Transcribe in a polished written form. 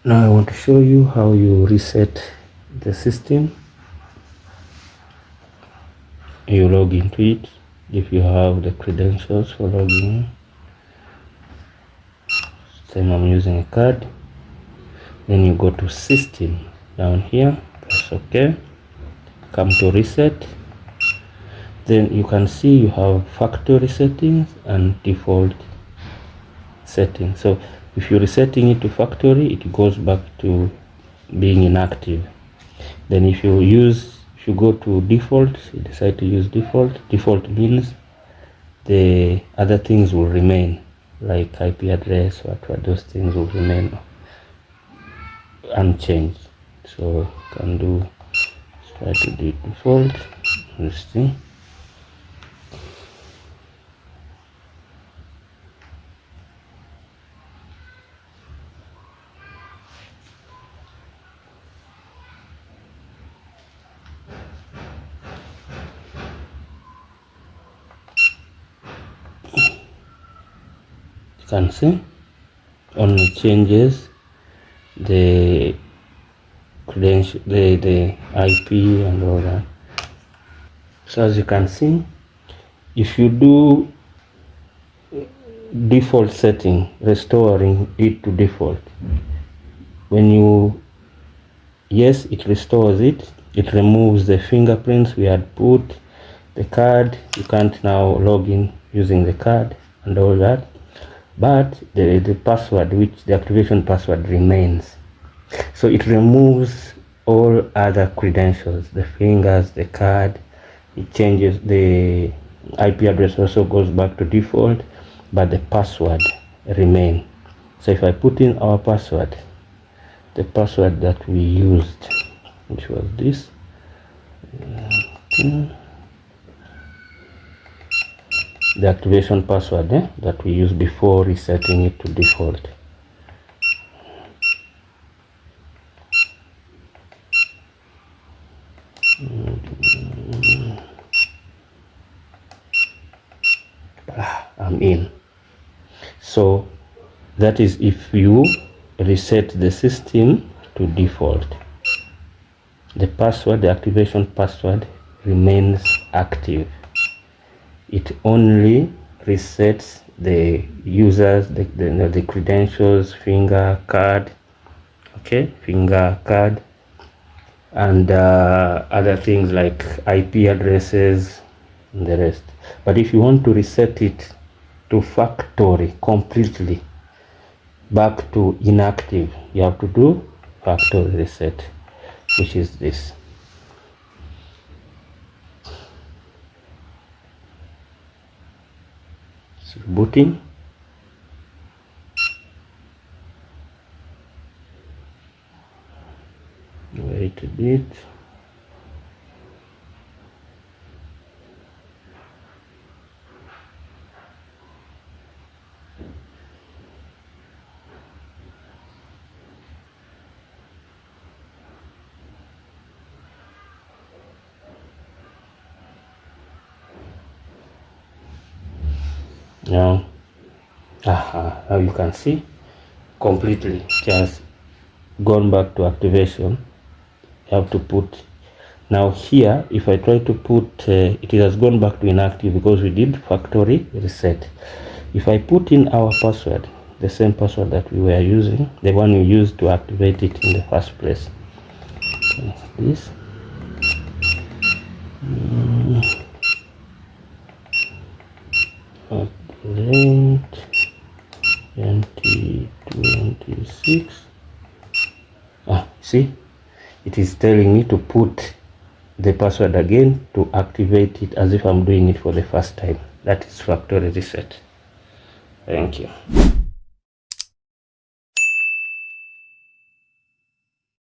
Now I want to show you how you reset the system. You log into it if you have the credentials for logging in. Same, I'm using a card. Then you go to system down here, press OK, come to reset. Then you can see you have factory settings and default settings. So if you're resetting it to factory, it goes back to being inactive. Then if you go to default, you decide to use default means the other things will remain, like IP address, what those things will remain unchanged. So you can do, try to do default. Let's see. You can see only changes the credential, the IP and all that. So as you can see, if you do default setting, restoring it to default, when you, yes, it restores it, it removes the fingerprints we had put, the card, you can't now log in using the card and all that, but the password, which the activation password remains. So it removes all other credentials, the fingers, the card. It changes the IP address, also goes back to default, but the password remain. So if I put in our password, the password that we used, which was this, the activation password that we used before resetting it to default. I'm in. So that is if you reset the system to default. The password, the activation password, remains active. It only resets the users, the credentials, finger, card, okay, finger, card, and other things like IP addresses and the rest. But if you want to reset it to factory completely, back to inactive, you have to do factory reset, which is this. So booting. Wait a bit. Now, now you can see completely just gone back to activation. You have to put, now here if I try to put it has gone back to inactive because we did factory reset. If I put in our password, the same password that we were using, the one we used to activate it in the first place, this late 2026. See, it is telling me to put the password again to activate it as if I'm doing it for the first time. That is factory reset. Thank you.